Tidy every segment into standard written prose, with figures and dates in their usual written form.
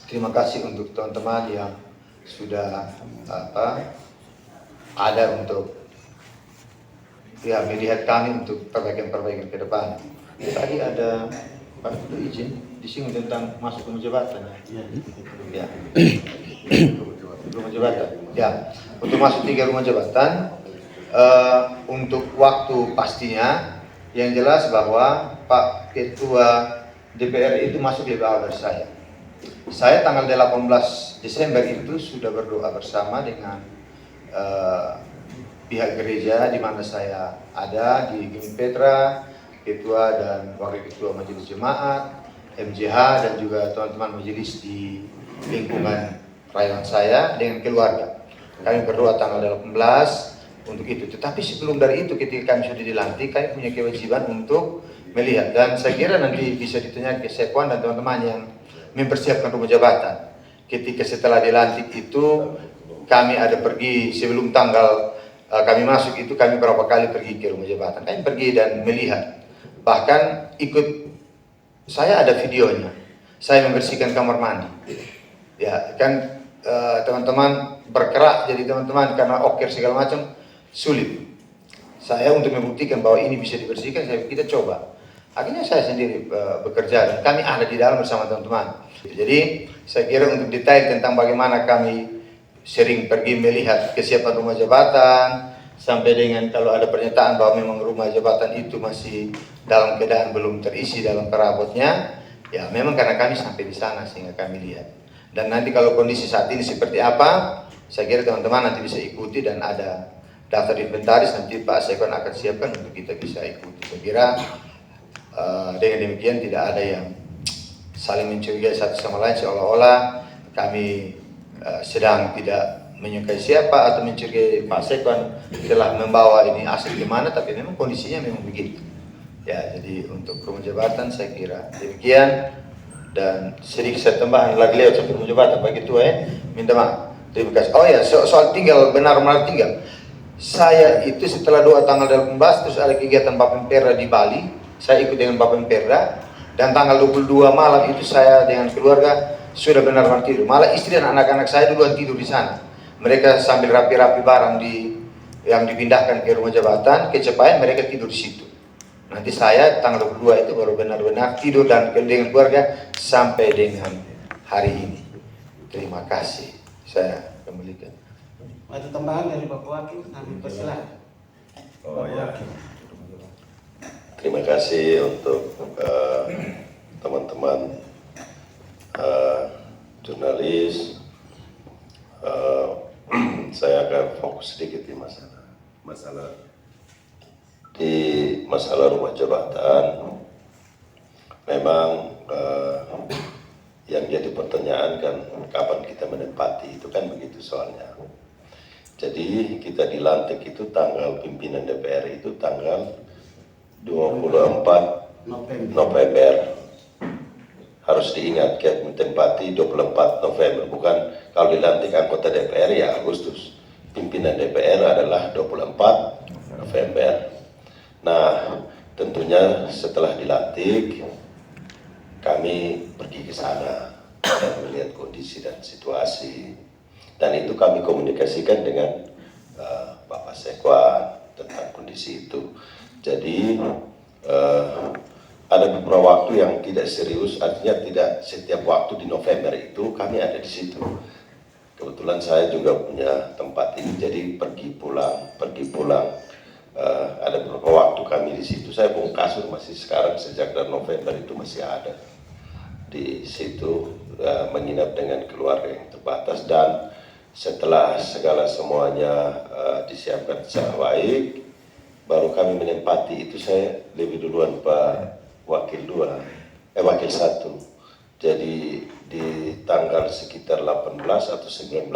Terima kasih untuk teman-teman yang sudah ada untuk melihat kami untuk perbaikan-perbaikan ke depan. Tadi ada Pak izin disinggung tentang masuk rumah jabatan. Ya. Rumah jabatan. Ya. Untuk masuk 3 rumah jabatan, untuk waktu pastinya yang jelas bahwa Pak Ketua DPR itu masuk lebih awal dari saya. Saya tanggal 18 Desember itu sudah berdoa bersama dengan pihak gereja di mana saya ada di Gimik Petra, ketua dan wakil ketua majelis jemaat, MJH dan juga teman-teman majelis di lingkungan rayon saya dengan keluarga. Kami berdoa tanggal 18 untuk itu. Tetapi sebelum dari itu ketika kami sudah dilantik, kami punya kewajiban untuk melihat, dan saya kira nanti bisa ditanya ke Sekwan dan teman-teman yang mempersiapkan rumah jabatan. Ketika setelah dilantik itu kami ada pergi sebelum tanggal kami masuk itu, kami berapa kali pergi ke rumah jabatan. Kami pergi dan melihat. Bahkan ikut, saya ada videonya. Saya membersihkan kamar mandi. Ya, kan teman-teman bergerak, jadi teman-teman karena okir segala macam sulit. Saya untuk membuktikan bahwa ini bisa dibersihkan, kita coba. Akhirnya saya sendiri bekerja dan kami ada di dalam bersama teman-teman. Jadi saya kira untuk detail tentang bagaimana kami sering pergi melihat kesiapan rumah jabatan, sampai dengan kalau ada pernyataan bahwa memang rumah jabatan itu masih dalam keadaan belum terisi dalam perabotnya, ya memang karena kami sampai di sana sehingga kami lihat. Dan nanti kalau kondisi saat ini seperti apa, saya kira teman-teman nanti bisa ikuti dan ada daftar inventaris nanti Pak Sekwan akan siapkan untuk kita bisa ikuti. Saya kira dengan demikian tidak ada yang saling mencurigai satu sama lain seolah-olah kami sedang tidak menyukai siapa atau mencurigai Pak Sekwan telah membawa ini asli gimana, tapi memang kondisinya memang begitu. Ya, jadi untuk rumah jabatan saya kira demikian, dan sedikit saya tambahkan lagi lewat sampai rumah jabatan begitu minta maaf. Terima kasih. Oh ya, soal tinggal, benar-benar tinggal. Saya itu setelah doa tanggal 18 terus ada kegiatan Bapemperda di Bali. Saya ikut dengan Bapemperda dan tanggal 22 malam itu saya dengan keluarga sudah benar-benar tidur. Malah istri dan anak-anak saya duluan tidur di sana. Mereka sambil rapi-rapi barang yang dipindahkan ke rumah jabatan, kecepatan mereka tidur di situ. Nanti saya tanggal 22 itu baru benar-benar tidur dan dengan keluarga sampai dengan hari ini. Terima kasih. Saya kembalikan. Ada tambahan dari Bapak Wakil, kami persilakan. Oh ya. Terima kasih untuk teman-teman jurnalis. Saya akan fokus sedikit di masalah rumah jabatan. Memang yang jadi pertanyaan kan kapan kita menempati, itu kan begitu soalnya. Jadi kita dilantik itu tanggal pimpinan DPR itu tanggal 24 November. Harus diingat, kita menempati 24 November, bukan kalau dilantik anggota DPR ya Agustus. Pimpinan DPR adalah 24 November. Nah, tentunya setelah dilantik kami pergi ke sana dan melihat kondisi dan situasi. Dan itu kami komunikasikan dengan Bapak Sekwan tentang kondisi itu. Jadi ada beberapa waktu yang tidak serius, artinya tidak setiap waktu di November itu kami ada di situ. Kebetulan saya juga punya tempat ini, jadi pergi pulang. Ada beberapa waktu kami di situ. Saya pun kasur masih sekarang sejak dari November itu masih ada di situ, menginap dengan keluarga yang terbatas. Dan setelah segala semuanya disiapkan secara baik, baru kami menempati. Itu saya lebih duluan Pak Wakil 1. Jadi di tanggal sekitar 18 atau 19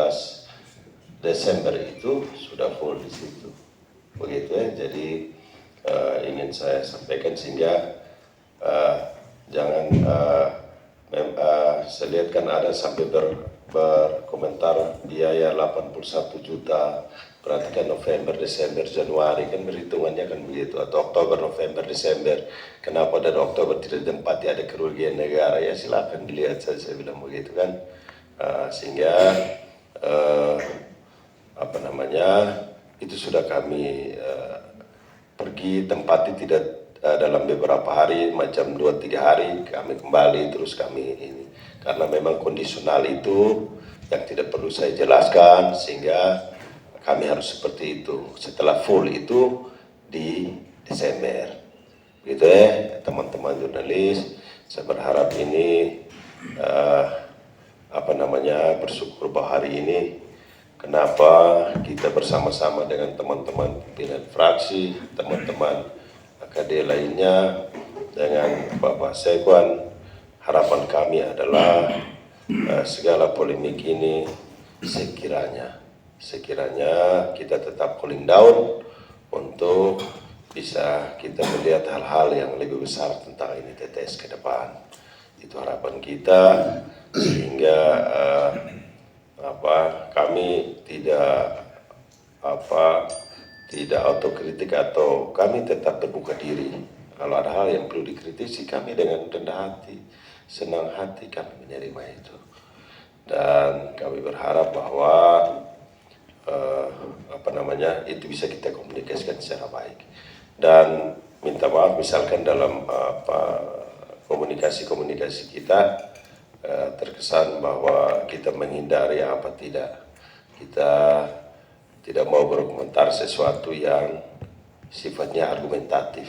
Desember itu sudah full di situ. Begitu ya. Jadi ingin saya sampaikan sehingga jangan saya lihat kan ada sampai berkomentar biaya 81 juta berarti kan November, Desember, Januari kan perhitungannya kan begitu, atau Oktober, November, Desember. Kenapa dari Oktober tidak ditempati ada kerugian negara? Ya silakan dilihat saja, saya bilang begitu kan. Sehingga apa namanya, itu sudah kami pergi tempati tidak dalam beberapa hari, macam 2-3 hari kami kembali, terus kami ini, karena memang kondisional itu yang tidak perlu saya jelaskan, sehingga kami harus seperti itu. Setelah full itu di Desember, gitu ya teman-teman jurnalis. Saya berharap ini apa namanya, bersyukur bahwa hari ini kenapa kita bersama-sama dengan teman-teman pimpinan fraksi, teman-teman AKD lainnya, dengan Bapak Sekwan. Harapan kami adalah segala polemik ini sekiranya kita tetap cooling down untuk bisa kita melihat hal-hal yang lebih besar tentang ini TTS ke depan. Itu harapan kita, sehingga kami tidak autokritik, atau kami tetap terbuka diri. Kalau ada hal yang perlu dikritisi, kami dengan rendah hati, senang hati kami menerima itu. Dan kami berharap bahwa itu bisa kita komunikasikan secara baik. Dan minta maaf misalkan dalam komunikasi kita terkesan bahwa kita menghindari kita tidak mau berkomentar sesuatu yang sifatnya argumentatif,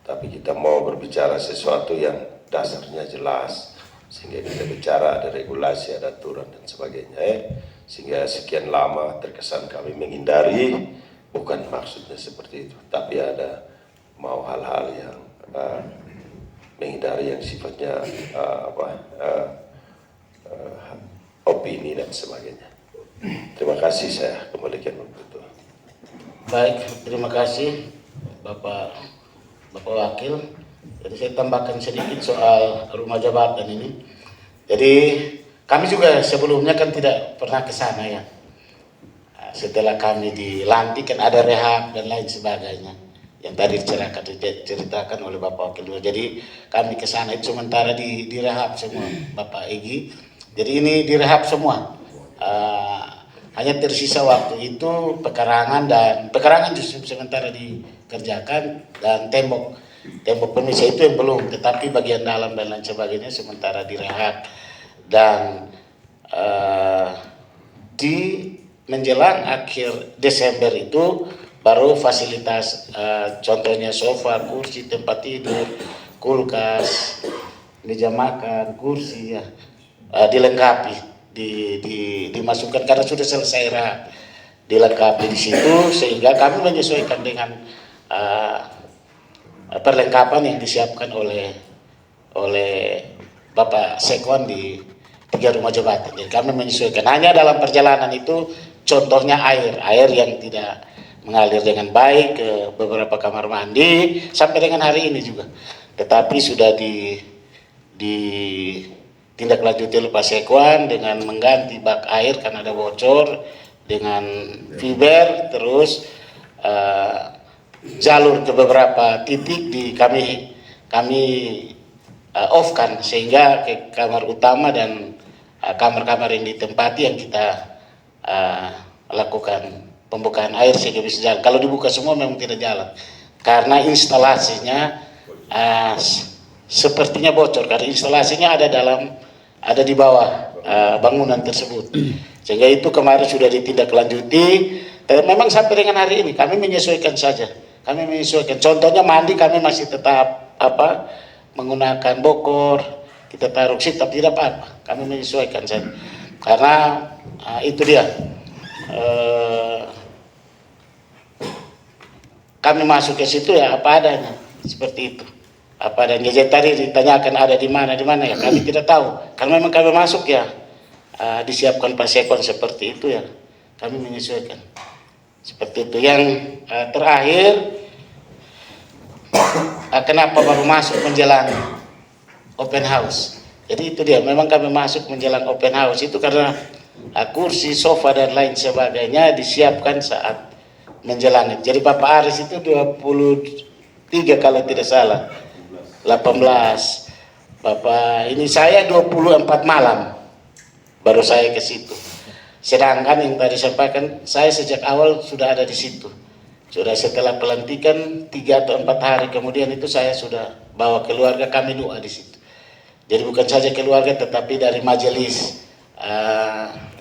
tapi kita mau berbicara sesuatu yang dasarnya jelas, sehingga kita bicara ada regulasi, ada aturan dan sebagainya. Sehingga sekian lama terkesan kami menghindari, bukan maksudnya seperti itu, tapi ada mau hal-hal yang menghindari yang sifatnya opini dan sebagainya. Terima kasih, saya kembalikan untuk. Baik, terima kasih Bapak Wakil. Jadi saya tambahkan sedikit soal rumah jabatan ini. Jadi kami juga sebelumnya kan tidak pernah ke sana ya. Setelah kami dilantik kan ada rehab dan lain sebagainya yang tadi diceritakan oleh Bapak Wakil. Jadi kami ke sana itu sementara direhab semua, Bapak Egy. Jadi ini direhab semua. Hanya tersisa waktu itu pekarangan justru sementara dikerjakan, dan tembok pemisah itu yang belum, tetapi bagian dalam dan lain sebagainya sementara direhab. Dan di menjelang akhir Desember itu baru fasilitas contohnya sofa, kursi, tempat tidur, kulkas, meja makan, kursi ya, dilengkapi, dimasukkan karena sudah selesai dilengkapi di situ, sehingga kami menyesuaikan dengan perlengkapan yang disiapkan oleh Bapak Sekwan di 3 rumah jabatan. Jadi kami menyesuaikan. Hanya dalam perjalanan itu contohnya air yang tidak mengalir dengan baik ke beberapa kamar mandi sampai dengan hari ini juga. Tetapi sudah ditindaklanjuti oleh Pak Sekwan dengan mengganti bak air karena ada bocor dengan fiber, terus jalur ke beberapa titik kami off-kan, sehingga ke kamar utama dan kamar-kamar yang ditempati yang kita lakukan pembukaan air sehingga bisa jalan. Kalau dibuka semua memang tidak jalan karena instalasinya sepertinya bocor, karena instalasinya ada di bawah bangunan tersebut. Sehingga itu kemarin sudah ditindaklanjuti. Memang sampai dengan hari ini kami menyesuaikan saja. Kami menyesuaikan. Contohnya mandi kami masih tetap menggunakan bokor, kita taruh sit, tapi tidak apa-apa. Kami menyesuaikan saja. Karena itu dia. Kami masuk ke situ ya apa adanya, seperti itu. Apa adanya. Jadi tadi ditanyakan ada di mana ya, kami tidak tahu. Karena memang kami masuk ya, disiapkan Pak Sekwan seperti itu ya, kami menyesuaikan. Seperti itu. Yang terakhir, kenapa baru masuk menjelang open house? Jadi itu dia, memang kami masuk menjelang open house itu karena kursi, sofa dan lain sebagainya disiapkan saat menjalani. Jadi Bapak Aris itu 23 kalau tidak salah, 18. Bapak ini saya 24 malam baru saya ke situ. Sedangkan yang tadi sampaikan, saya sejak awal sudah ada di situ. Sudah setelah pelantikan 3 atau 4 hari kemudian itu saya sudah bawa keluarga kami doa di situ. Jadi bukan saja keluarga tetapi dari majelis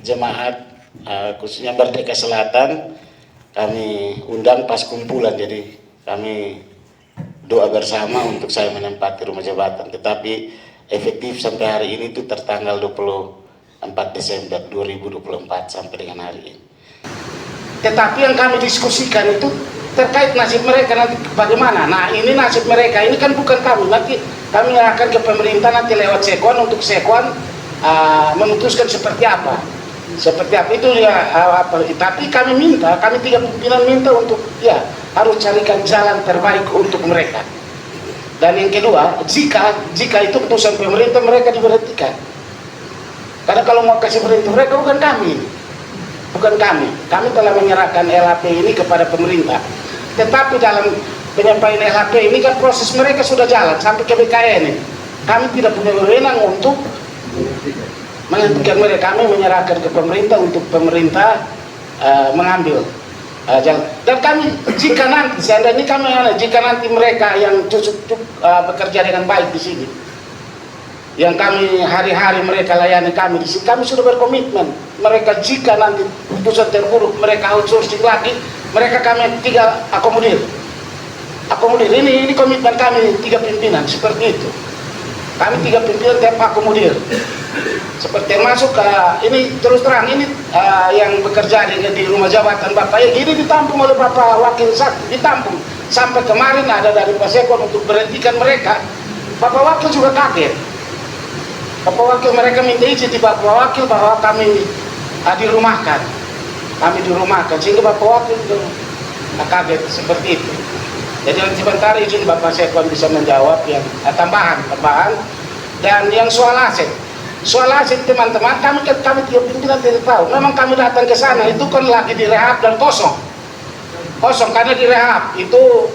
jemaat khususnya Merdeka Selatan kami undang pas kumpulan. Jadi kami doa bersama untuk saya menempati rumah jabatan. Tetapi efektif sampai hari ini itu tertanggal 24 Desember 2024 sampai dengan hari ini. Tetapi yang kami diskusikan itu terkait nasib mereka nanti bagaimana. Nah ini nasib mereka, ini kan bukan kami. Nanti kami akan ke pemerintah nanti lewat Sekwan untuk Sekwan memutuskan seperti apa. Seperti apa itu ya tapi kami minta, kami 3 pimpinan minta untuk ya harus carikan jalan terbaik untuk mereka. Dan yang kedua, jika itu keputusan pemerintah mereka diberhentikan. Karena kalau mau kasih perintah mereka bukan kami. Bukan kami. Kami telah menyerahkan LHP ini kepada pemerintah. Tetapi dalam penyampaian LHP ini kan proses mereka sudah jalan sampai ke BKN ini. Kami tidak punya wewenang untuk menghentikan mereka. Kami menyerahkan ke pemerintah untuk pemerintah mengambil jalan. Dan kami jika nanti mereka yang cukup bekerja dengan baik di sini, yang kami hari-hari mereka layani kami di sini, kami sudah berkomitmen. Mereka jika nanti keputusan terburuk mereka outsourcing lagi, mereka kami tinggal akomodir. Ini komitmen kami 3 pimpinan seperti itu. Kami 3 pimpinan tiap akomodir. Seperti yang masuk ini terus terang ini yang bekerja di rumah jabatan Bapak ya gini ditampung oleh Bapak Wakil Sakti, ditampung. Sampai kemarin ada dari Pak Sekwan untuk berhentikan mereka. Bapak Wakil juga kaget. Bapak Wakil mereka minta izin di Bapak Wakil bahwa kami dirumahkan. Kami dirumahkan sehingga Bapak Wakil juga kaget seperti itu. Jadi sebentar izin Bapak Sekwan bisa menjawab yang tambahan. Dan yang soal aset teman-teman, kami 3 pimpinan tidak tahu. Memang kami datang ke sana itu kan lagi direhab dan kosong karena direhab itu.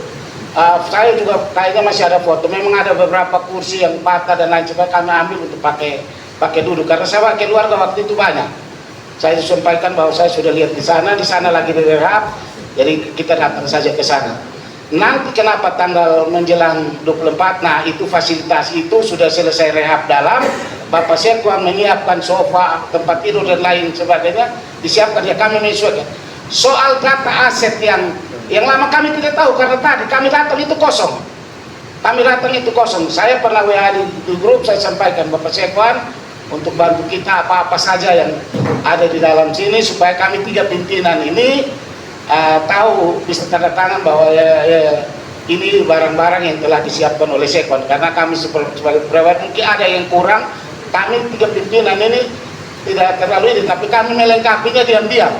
Saya juga kayaknya masih ada foto. Memang ada beberapa kursi yang patah dan lain sebagainya kami ambil untuk pakai duduk karena saya keluarga waktu itu banyak. Saya sampaikan bahwa saya sudah lihat di sana lagi direhab. Jadi kita datang saja ke sana. Nanti kenapa tanggal menjelang 24? Nah itu fasilitas itu sudah selesai rehab dalam. Bapak Sekwan menyiapkan sofa, tempat tidur dan lain sebagainya disiapkan ya kami menyesuaikan. Soal data aset yang lama kami tidak tahu karena tadi kami datang itu kosong. Saya pernah WA di grup, saya sampaikan Bapak Sekwan untuk bantu kita apa-apa saja yang ada di dalam sini supaya kami 3 pimpinan ini tahu bisa tanda tangan bahwa ini barang-barang yang telah disiapkan oleh Sekwan. Karena kami sebagai perawat mungkin ada yang kurang, kami 3 pimpinan ini tidak terlalu ini, tapi kami melengkapinya diam-diam.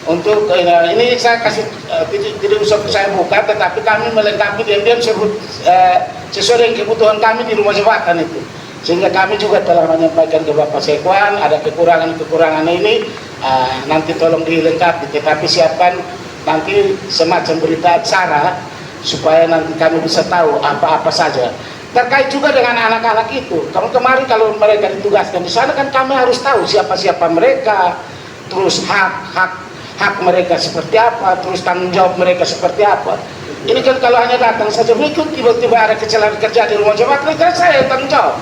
Untuk ini saya kasih tidak usah saya buka, tetapi kami melengkapi diam-diam sesuai dengan kebutuhan kami di rumah jabatan itu. Sehingga kami juga telah menyampaikan ke Bapak Sekwan ada kekurangan ini nanti tolong dilengkapi, tetapi siapkan nanti semacam berita acara supaya nanti kami bisa tahu apa-apa saja terkait juga dengan anak-anak itu. Kemarin kalau mereka ditugaskan di sana kan kami harus tahu siapa-siapa mereka, terus hak mereka seperti apa, terus tanggung jawab mereka seperti apa. Ini kan kalau hanya datang saja berikut tiba-tiba ada kecelakaan kerja di rumah jabatan, kan saya yang tanggung jawab.